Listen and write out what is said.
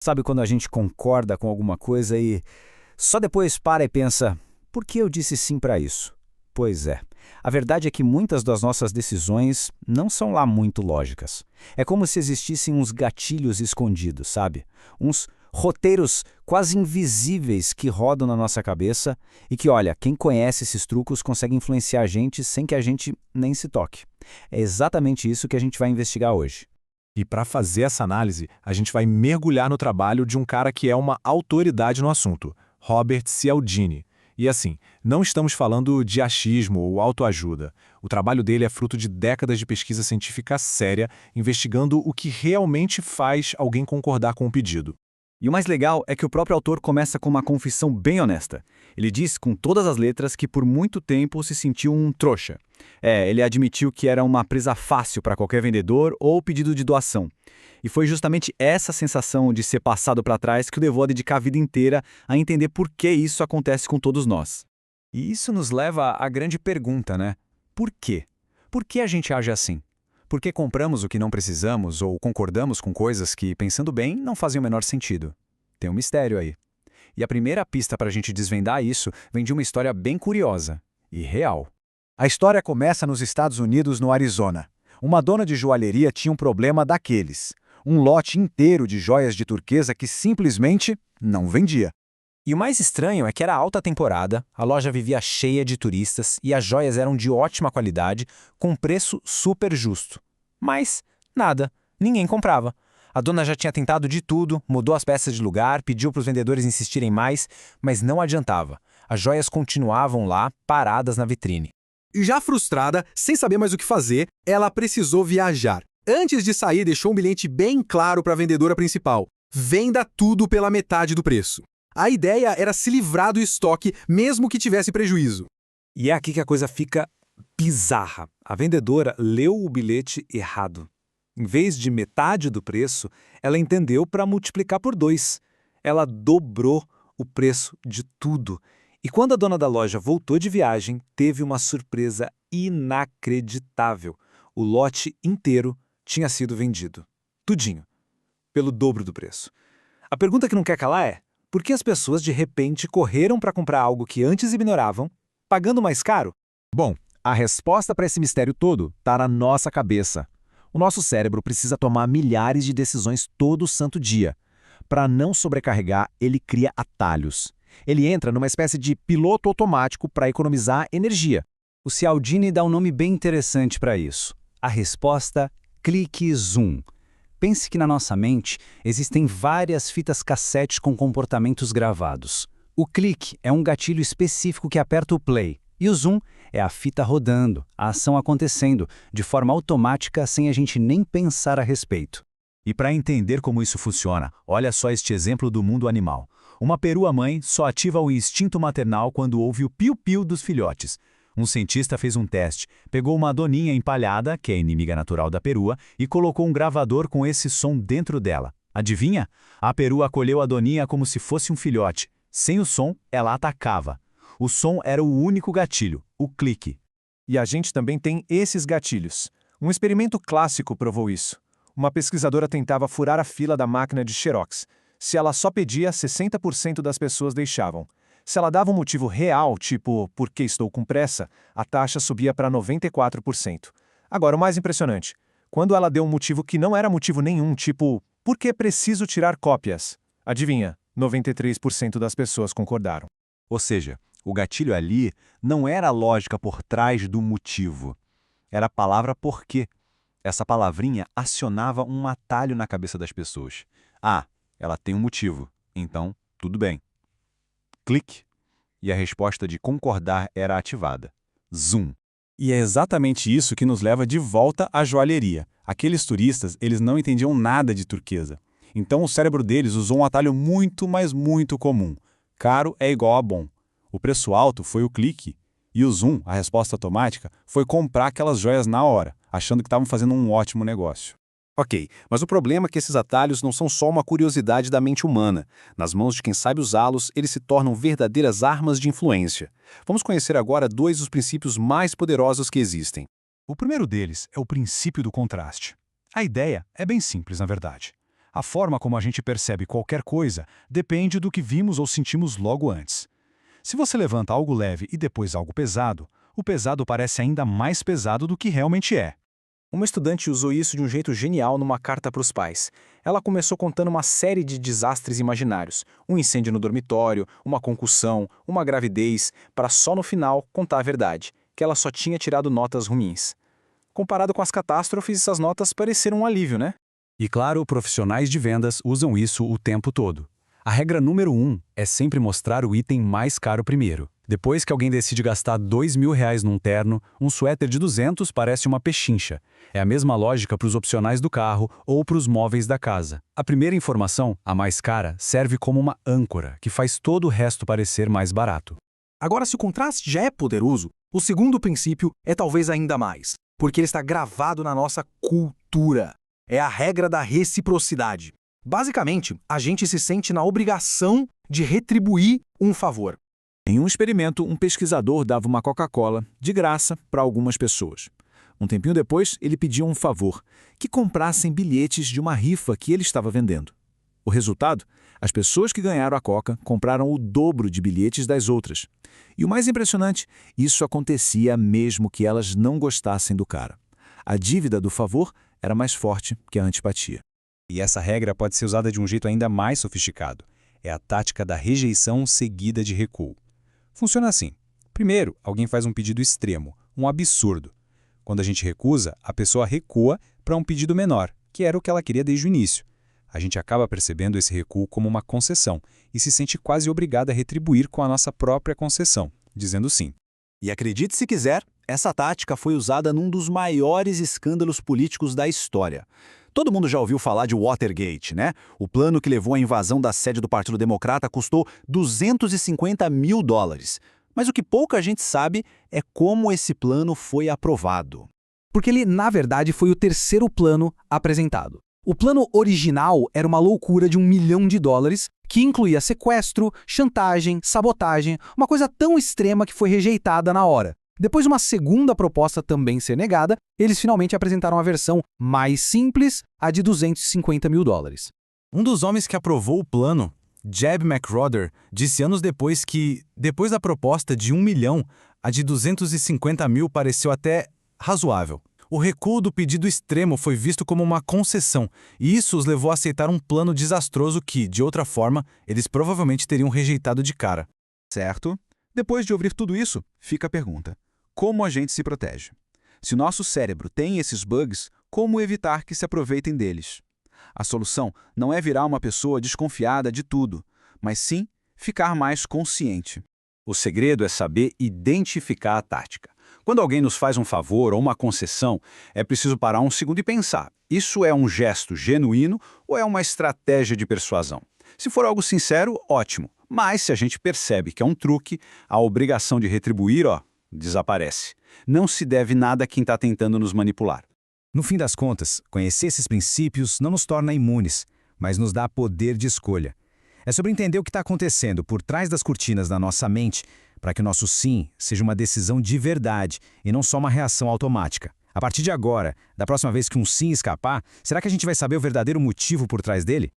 Sabe quando a gente concorda com alguma coisa e só depois para e pensa, por que eu disse sim para isso? Pois é. A verdade é que muitas das nossas decisões não são lá muito lógicas. É como se existissem uns gatilhos escondidos, sabe? Uns roteiros quase invisíveis que rodam na nossa cabeça e que, olha, quem conhece esses trucos consegue influenciar a gente sem que a gente nem se toque. É exatamente isso que a gente vai investigar hoje. E para fazer essa análise, a gente vai mergulhar no trabalho de um cara que é uma autoridade no assunto, Robert Cialdini. E assim, não estamos falando de achismo ou autoajuda. O trabalho dele é fruto de décadas de pesquisa científica séria, investigando o que realmente faz alguém concordar com o pedido. E o mais legal é que o próprio autor começa com uma confissão bem honesta. Ele diz com todas as letras que por muito tempo se sentiu um trouxa. Ele admitiu que era uma presa fácil para qualquer vendedor ou pedido de doação. E foi justamente essa sensação de ser passado para trás que o levou a dedicar a vida inteira a entender por que isso acontece com todos nós. E isso nos leva à grande pergunta, né? Por quê? Por que a gente age assim? Por que compramos o que não precisamos ou concordamos com coisas que, pensando bem, não fazem o menor sentido? Tem um mistério aí. E a primeira pista para a gente desvendar isso vem de uma história bem curiosa e real. A história começa nos Estados Unidos, no Arizona. Uma dona de joalheria tinha um problema daqueles. Um lote inteiro de joias de turquesa que simplesmente não vendia. E o mais estranho é que era alta temporada, a loja vivia cheia de turistas e as joias eram de ótima qualidade, com preço super justo. Mas, nada, ninguém comprava. A dona já tinha tentado de tudo, mudou as peças de lugar, pediu para os vendedores insistirem mais, mas não adiantava. As joias continuavam lá, paradas na vitrine. E já frustrada, sem saber mais o que fazer, ela precisou viajar. Antes de sair, deixou um bilhete bem claro para a vendedora principal: venda tudo pela metade do preço. A ideia era se livrar do estoque, mesmo que tivesse prejuízo. E é aqui que a coisa fica bizarra. A vendedora leu o bilhete errado. Em vez de metade do preço, ela entendeu para multiplicar por 2. Ela dobrou o preço de tudo. E quando a dona da loja voltou de viagem, teve uma surpresa inacreditável. O lote inteiro tinha sido vendido. Tudinho. Pelo dobro do preço. A pergunta que não quer calar é: por que as pessoas de repente correram para comprar algo que antes ignoravam, pagando mais caro? Bom, a resposta para esse mistério todo está na nossa cabeça. O nosso cérebro precisa tomar milhares de decisões todo santo dia. Para não sobrecarregar, ele cria atalhos. Ele entra numa espécie de piloto automático para economizar energia. O Cialdini dá um nome bem interessante para isso. A resposta: clique zoom. Pense que na nossa mente existem várias fitas cassete com comportamentos gravados. O clique é um gatilho específico que aperta o play, e o zoom é a fita rodando, a ação acontecendo, de forma automática sem a gente nem pensar a respeito. E para entender como isso funciona, olha só este exemplo do mundo animal. Uma perua-mãe só ativa o instinto maternal quando ouve o piu-piu dos filhotes. Um cientista fez um teste, pegou uma doninha empalhada, que é inimiga natural da perua, e colocou um gravador com esse som dentro dela. Adivinha? A perua acolheu a doninha como se fosse um filhote. Sem o som, ela atacava. O som era o único gatilho, o clique. E a gente também tem esses gatilhos. Um experimento clássico provou isso. Uma pesquisadora tentava furar a fila da máquina de Xerox. Se ela só pedia, 60% das pessoas deixavam. Se ela dava um motivo real, tipo, porque estou com pressa, a taxa subia para 94%. Agora, o mais impressionante, quando ela deu um motivo que não era motivo nenhum, tipo, porque preciso tirar cópias. Adivinha, 93% das pessoas concordaram. Ou seja, o gatilho ali não era a lógica por trás do motivo. Era a palavra porquê. Essa palavrinha acionava um atalho na cabeça das pessoas. Ah, ela tem um motivo, então tudo bem. Clique, e a resposta de concordar era ativada. Zoom. E é exatamente isso que nos leva de volta à joalheria. Aqueles turistas, eles não entendiam nada de turquesa. Então o cérebro deles usou um atalho muito, mas muito comum. Caro é igual a bom. O preço alto foi o clique. E o zoom, a resposta automática, foi comprar aquelas joias na hora, achando que estavam fazendo um ótimo negócio. Ok, mas o problema é que esses atalhos não são só uma curiosidade da mente humana. Nas mãos de quem sabe usá-los, eles se tornam verdadeiras armas de influência. Vamos conhecer agora 2 dos princípios mais poderosos que existem. O primeiro deles é o princípio do contraste. A ideia é bem simples, na verdade. A forma como a gente percebe qualquer coisa depende do que vimos ou sentimos logo antes. Se você levanta algo leve e depois algo pesado, o pesado parece ainda mais pesado do que realmente é. Uma estudante usou isso de um jeito genial numa carta para os pais. Ela começou contando uma série de desastres imaginários. Um incêndio no dormitório, uma concussão, uma gravidez, para só no final contar a verdade, que ela só tinha tirado notas ruins. Comparado com as catástrofes, essas notas pareceram um alívio, né? E claro, profissionais de vendas usam isso o tempo todo. A regra número 1 é sempre mostrar o item mais caro primeiro. Depois que alguém decide gastar R$ 2.000 num terno, um suéter de 200 parece uma pechincha. É a mesma lógica para os opcionais do carro ou para os móveis da casa. A primeira informação, a mais cara, serve como uma âncora, que faz todo o resto parecer mais barato. Agora, se o contraste já é poderoso, o segundo princípio é talvez ainda mais, porque ele está gravado na nossa cultura. É a regra da reciprocidade. Basicamente, a gente se sente na obrigação de retribuir um favor. Em um experimento, um pesquisador dava uma Coca-Cola, de graça, para algumas pessoas. Um tempinho depois, ele pedia um favor, que comprassem bilhetes de uma rifa que ele estava vendendo. O resultado? As pessoas que ganharam a Coca compraram o dobro de bilhetes das outras. E o mais impressionante, isso acontecia mesmo que elas não gostassem do cara. A dívida do favor era mais forte que a antipatia. E essa regra pode ser usada de um jeito ainda mais sofisticado. É a tática da rejeição seguida de recuo. Funciona assim. Primeiro, alguém faz um pedido extremo, um absurdo. Quando a gente recusa, a pessoa recua para um pedido menor, que era o que ela queria desde o início. A gente acaba percebendo esse recuo como uma concessão e se sente quase obrigado a retribuir com a nossa própria concessão, dizendo sim. E acredite se quiser, essa tática foi usada num dos maiores escândalos políticos da história. Todo mundo já ouviu falar de Watergate, né? O plano que levou à invasão da sede do Partido Democrata custou $250 mil. Mas o que pouca gente sabe é como esse plano foi aprovado. Porque ele, na verdade, foi o terceiro plano apresentado. O plano original era uma loucura de $1 milhão, que incluía sequestro, chantagem, sabotagem, uma coisa tão extrema que foi rejeitada na hora. Depois de uma segunda proposta também ser negada, eles finalmente apresentaram a versão mais simples, a de $250 mil. Um dos homens que aprovou o plano, Jeb McRoder, disse anos depois que, depois da proposta de 1 milhão, a de 250 mil pareceu até razoável. O recuo do pedido extremo foi visto como uma concessão, e isso os levou a aceitar um plano desastroso que, de outra forma, eles provavelmente teriam rejeitado de cara. Certo? Depois de ouvir tudo isso, fica a pergunta: como a gente se protege? Se o nosso cérebro tem esses bugs, como evitar que se aproveitem deles? A solução não é virar uma pessoa desconfiada de tudo, mas sim ficar mais consciente. O segredo é saber identificar a tática. Quando alguém nos faz um favor ou uma concessão, é preciso parar um segundo e pensar: isso é um gesto genuíno ou é uma estratégia de persuasão? Se for algo sincero, ótimo. Mas se a gente percebe que é um truque, a obrigação de retribuir, desaparece. Não se deve nada a quem está tentando nos manipular. No fim das contas, conhecer esses princípios não nos torna imunes, mas nos dá poder de escolha. É sobre entender o que está acontecendo por trás das cortinas da nossa mente, para que o nosso sim seja uma decisão de verdade e não só uma reação automática. A partir de agora, da próxima vez que um sim escapar, será que a gente vai saber o verdadeiro motivo por trás dele?